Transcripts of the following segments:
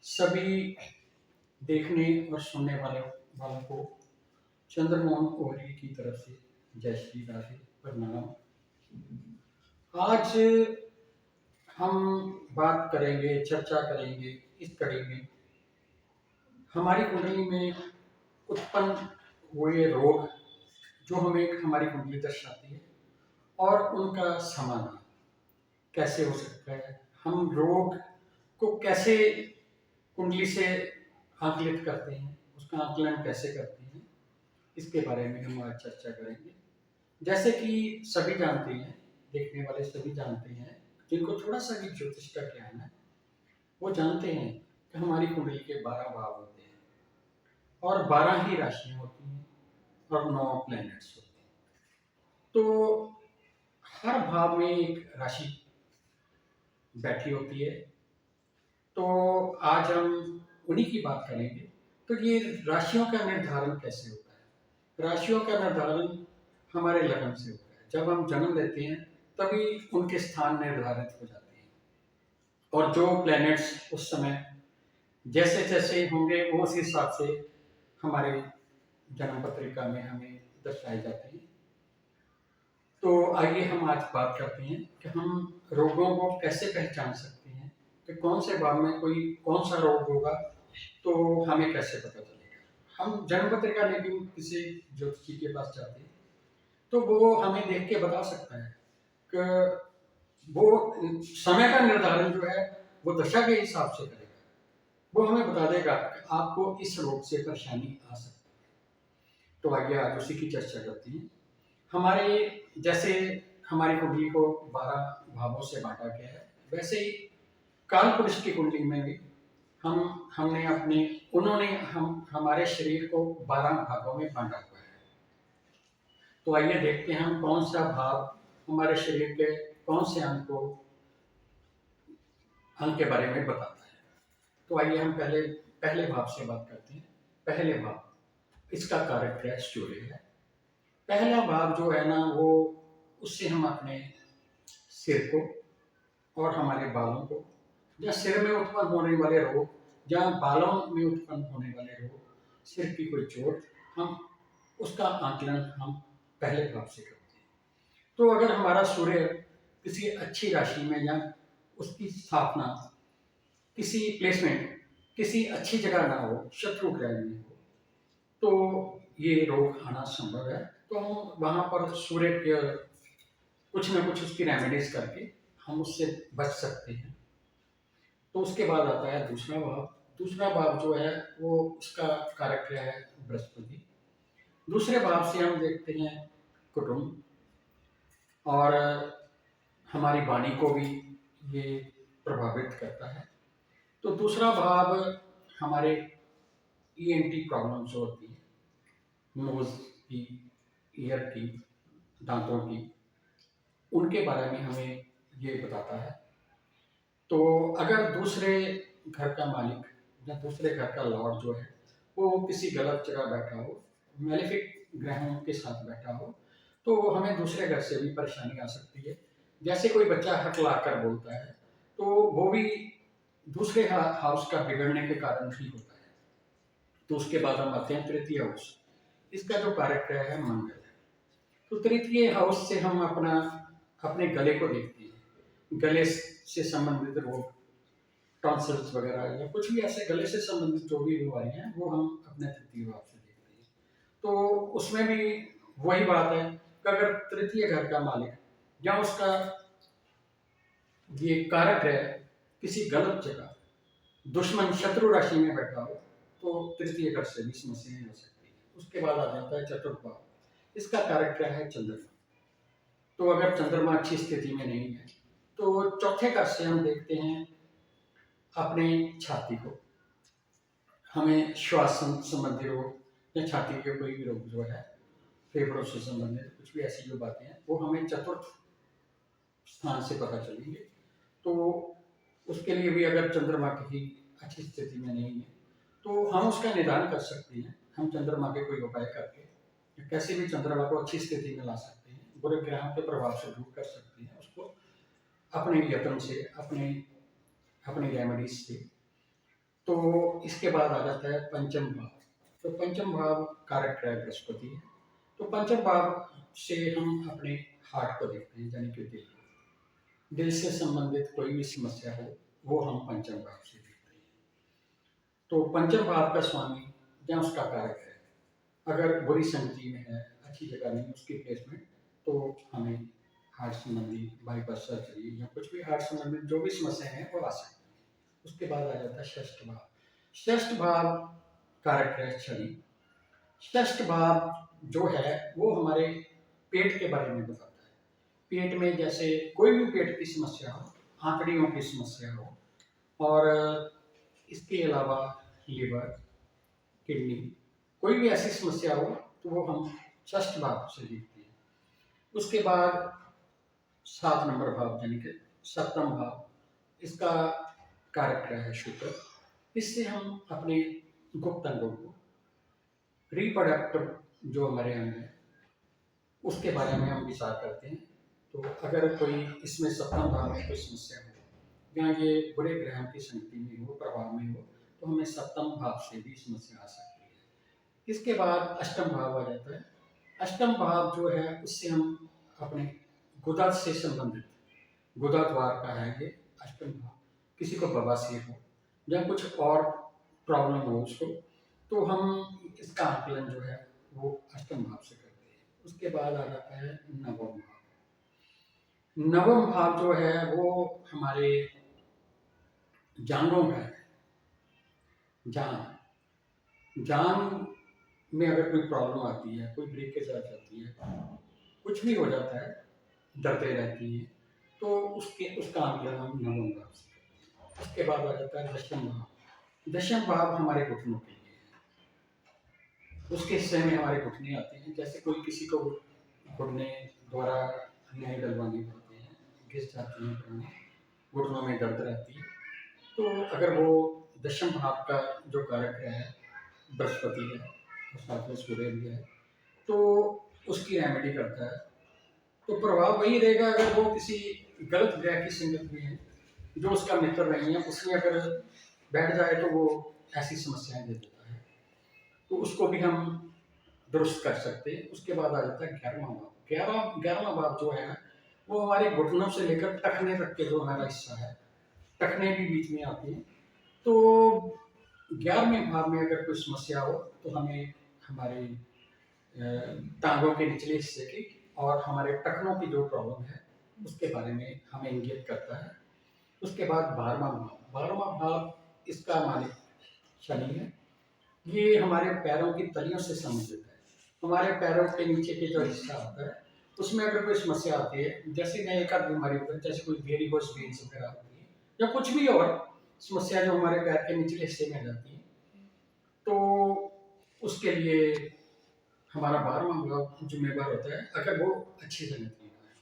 सभी देखने और सुनने वालों को चंद्रमोहन ओली की तरफ से जय श्री राधे प्रणाम। आज हम बात करेंगे, चर्चा करेंगे इस कड़ी में हमारी कुंडली में उत्पन्न हुए रोग जो हमें हमारी कुंडली दर्शाती है और उनका समाधान कैसे हो सकता है। हम रोग को कैसे कुंडली से आकलित करते हैं, उसका आकलन कैसे करते हैं, इसके बारे में हम आज चर्चा करेंगे। जैसे कि सभी जानते हैं, देखने वाले सभी जानते हैं, जिनको थोड़ा सा भी ज्योतिष का ज्ञान है वो जानते हैं कि हमारी कुंडली के 12 भाव होते हैं और 12 ही राशियां होती हैं और 9 प्लैनेट्स होते हैं। तो हर भाव में एक राशि बैठी होती है। तो आज हम उन्हीं की बात करेंगे। तो ये राशियों का निर्धारण कैसे होता है? राशियों का निर्धारण हमारे लगन से होता है। जब हम जन्म लेते हैं तभी उनके स्थान निर्धारित हो जाते हैं और जो प्लैनेट्स उस समय जैसे जैसे होंगे वो उस हिसाब से हमारे जन्म पत्रिका में हमें दर्शाए जाते हैं। तो आइए हम आज बात करते हैं कि हम रोगों को कैसे पहचान सकते हैं कि कौन से भाव में कोई कौन सा रोग होगा, तो हमें कैसे पता चलेगा। हम जन्म पत्रिका लेकिन किसी ज्योतिषी के पास जाते हैं तो वो हमें देख के बता सकता है कि वो समय का निर्धारण जो है वो दशा के हिसाब से करेगा। वो हमें बता देगा कि आपको इस रोग से परेशानी आ सकती है। तो आइए आज उसी की चर्चा करते हैं। हमारे जैसे हमारी कुंडली को 12 भावों से बांटा गया है, वैसे ही काल पुरुष की कुंडली में भी हमने अपने उन्होंने हमारे शरीर को 12 भागों में बांटा हुआ है। तो आइए देखते हैं हम कौन सा भाव हमारे शरीर के कौन से अंग के बारे में बताता है। तो आइए हम पहले भाव से बात करते हैं। पहले भाव, इसका कारक है सूर्य है। पहला भाव जो है ना, वो उससे हम अपने सिर को और हमारे बालों को, या सिर में उत्पन्न होने वाले रोग या बालों में उत्पन्न होने वाले रोग, सिर की कोई चोट, हम उसका आकलन हम पहले भाव से करते हैं। तो अगर हमारा सूर्य किसी अच्छी राशि में या उसकी स्थापना किसी प्लेसमेंट किसी अच्छी जगह ना हो, शत्रु ग्रह में हो, तो ये रोग आना संभव है। तो हम वहाँ पर सूर्य के कुछ ना कुछ उसकी रेमेडीज करके हम उससे बच सकते हैं। तो उसके बाद आता है दूसरा भाव। दूसरा भाव जो है वो उसका कारक है बृहस्पति। दूसरे भाव से हम देखते हैं कुटुंब और हमारी वाणी को भी ये प्रभावित करता है। तो दूसरा भाव हमारे ईएनटी प्रॉब्लम जो होती है, नोज की, ईयर की, दांतों की, उनके बारे में हमें ये बताता है। तो अगर दूसरे घर का मालिक या दूसरे घर का लॉर्ड जो है वो किसी गलत जगह बैठा हो, मैलेफिक ग्रहों के साथ बैठा हो, तो हमें दूसरे घर से भी परेशानी आ सकती है। जैसे कोई बच्चा हकला कर बोलता है तो वो भी दूसरे हाउस का बिगड़ने के कारण ही होता है। तो उसके बाद हम आते हैं तृतीय हाउस। इसका जो कारक है मंगल है। तो तृतीय हाउस से हम अपने गले को देखते हैं। गले से संबंधित रोग, टॉन्सिल्स वगैरह या कुछ भी ऐसे गले से संबंधित जो भी बीमारियां हैं वो हम अपने तृतीय भाव से देखते हैं। तो उसमें भी वही बात है कि अगर तृतीय घर का मालिक या उसका ये कारक है किसी गलत जगह, दुश्मन शत्रु राशि में बैठा हो, तो तृतीय घर से भी समस्याएं हो सकती है। उसके बाद आ जाता है चतुर्थ भाव। इसका कारक क्या है? चंद्रमा। तो अगर चंद्रमा अच्छी स्थिति में नहीं है तो चौथे घर से हम देखते हैं अपने छाती को। हमें श्वास संबंधी रोग या छाती के कोई भी रोग जो है, फेफड़ों से संबंधित कुछ भी ऐसी जो बातें हैं वो हमें चतुर्थ स्थान से पता चलेंगे। तो उसके लिए भी अगर चंद्रमा की अच्छी स्थिति में नहीं है तो हम उसका निदान कर सकते हैं। हम चंद्रमा के कोई उपाय करके कैसे भी चंद्रमा को अच्छी स्थिति में ला सकते हैं, बुरे ग्रहों के प्रभाव से दूर कर सकते हैं उसको अपने यत्न से, अपने रेमेडीज से। तो इसके बाद आ जाता है पंचम भाव। तो पंचम भाव कारक ग्रह बृहस्पति है। तो पंचम भाव से हम अपने हार्ट को देखते हैं, यानी कि दिल को। दिल से संबंधित कोई भी समस्या हो वो हम पंचम भाव से देखते हैं। तो पंचम भाव का स्वामी या उसका कारक है, अगर बुरी संगति में है, अच्छी जगह नहीं उसकी प्लेसमेंट, तो हमें हार्ट संबंधी बाईपास सर्जरी या कुछ भी हार्ट संबंधित जो भी समस्या है वो आ सकती है। उसके बाद आ जाता है षष्ठ भाव। षष्ठ भाव कारक है शनि। षष्ठ भाव जो है वो हमारे पेट के बारे में बताता है। पेट में जैसे कोई भी पेट की समस्या हो, आंतड़ियों की समस्या हो, और इसके अलावा लिवर, किडनी, कोई भी ऐसी समस्या हो तो वो हम षष्ठ भाव से देखते हैं। उसके बाद 7 नंबर भाव यानी कि सप्तम भाव, इसका कारक ग्रह है शुक्र। इससे हम अपने गुप्त अंगों को, रिप्रोडक्टिव जो हमारे अंग है उसके बारे में हम विचार करते हैं। तो अगर कोई इसमें सप्तम भाव में कोई समस्या हो या ये बुरे ग्रहों की संगति में हो, प्रभाव में हो, तो हमें सप्तम भाव से भी समस्या आ सकती है। इसके बाद अष्टम भाव आ जाता है। अष्टम भाव जो है उससे हम अपने गुदा से संबंधित, गुदा द्वार का है ये अष्टम भाव। किसी को बवासीर हो या कुछ और प्रॉब्लम हो उसको, तो हम इसका आकलन जो है वो अष्टम भाव से करते हैं। उसके बाद आ जाता है नवम भाव। नवम भाव जो है वो हमारे जांघों का है। जान में अगर कोई प्रॉब्लम आती है, कोई ब्रेकेज आ जाती है, कुछ भी हो जाता है, दर्दें रहती हैं, तो उसका आकलन हम नवम भाव से करते हैं। उसके बाद आ जाता है दशम भाव। दशम भाव हमारे घुटनों के लिए है। उसके हिस्से में हमारे घुटने आते हैं। जैसे कोई किसी को घुटने द्वारा नए डलवाने पड़ते हैं, घिस जाती हैं घुटने, घुटनों में दर्द रहती है, तो अगर वो दशम भाव का जो कारक है बृहस्पति है और साथ में सूर्य भी है, तो उसकी रेमेडी करता है। तो प्रभाव वही रहेगा अगर वो किसी गलत ग्रह की संगत में है, जो उसका मित्र नहीं है, उसमें अगर बैठ जाए तो वो ऐसी समस्याएं दे देता है, तो उसको भी हम दुरुस्त कर सकते हैं। उसके बाद आ जाता है 11वां भाव। 11वां भाव जो है वो हमारे घुटनों से लेकर टखने तक के जो हमारा हिस्सा है, टखने भी बीच में आती हैं। तो 11वें भाव में अगर कोई समस्या हो तो हमें हमारे टांगों के निचले हिस्से की और हमारे टखनों की जो प्रॉब्लम है उसके बारे में हमें इंगित करता है। उसके बाद 12वां भाव। 12वां भाव इसका मालिक शनि है। ये हमारे पैरों की तलियों से संबंधित है। हमारे पैरों के नीचे के जो हिस्सा होता है उसमें अगर कोई समस्या आती है, जैसे मैं एक आध बीमारी होती है, जैसे कोई वेरिकोस वेन्स वगैरह होती है या कुछ भी और समस्या जो हमारे पैर के निचले हिस्से में आ जाती है, तो उसके लिए हमारा 12वां भाव जिम्मेदार होता है, अगर वो अच्छी संगति में है।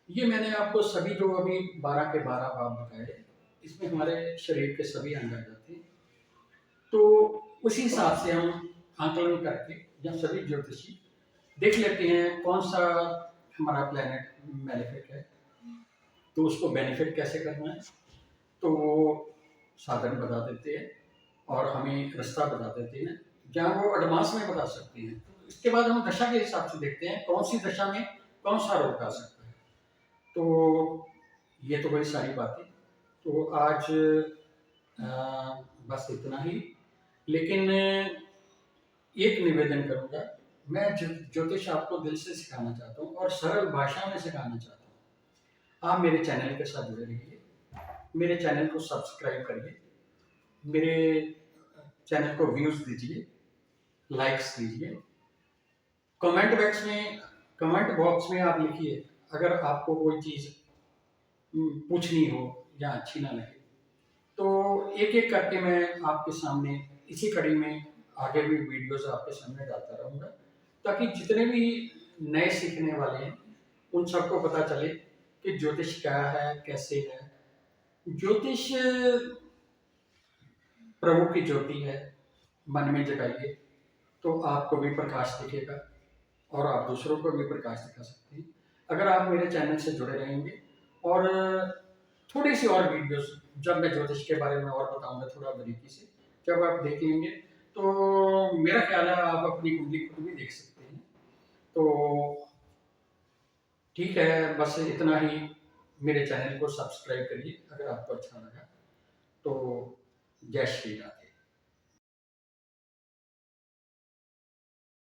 ये मैंने आपको सभी जो अभी 12 के 12 भाव बताए, इसमें हमारे शरीर के सभी अंग आ जाते हैं। तो उसी हिसाब से हम आकलन करके या सभी ज्योतिषी देख लेते हैं कौन सा हमारा प्लेनेट मैलेफिक है, तो उसको बेनिफिट कैसे करना है, तो वो साधन बता देते हैं और हमें रास्ता बता देते हैं, जहाँ वो एडवांस में बता सकते हैं। तो इसके बाद हम दशा के हिसाब से देखते हैं कौन सी दशा में कौन सा रोग आ सकता है। तो ये तो बड़ी सारी बातें। तो आज बस इतना ही। लेकिन एक निवेदन करूँगा, मैं ज्योतिष आपको दिल से सिखाना चाहता हूँ और सरल भाषा में सिखाना चाहता हूँ। आप मेरे चैनल के साथ जुड़े रहिए, मेरे चैनल को सब्सक्राइब करिए, मेरे चैनल को व्यूज़ दीजिए, लाइक्स दीजिए। कमेंट बॉक्स में आप लिखिए अगर आपको कोई चीज़ पूछनी हो या अच्छी ना लगे, तो एक एक करके मैं आपके सामने इसी कड़ी में आगे भी वीडियोस आपके सामने डालता रहूँगा, ताकि जितने भी नए सीखने वाले हैं उन सबको पता चले कि ज्योतिष क्या है, कैसे है। ज्योतिष प्रभु की ज्योति है, मन में जगाइए तो आपको भी प्रकाश दिखेगा और आप दूसरों को भी प्रकाश दिखा सकते हैं। अगर आप मेरे चैनल से जुड़े रहेंगे और थोड़ी सी और वीडियोस जब मैं ज्योतिष के बारे में और बताऊंगा थोड़ा बारीकी से, जब आप देखेंगे तो मेरा ख्याल है आप अपनी कुंडली खुद भी देख सकते हैं। तो ठीक है, बस इतना ही। मेरे चैनल को सब्सक्राइब करिए अगर आपको अच्छा लगा तो। जय श्री राम।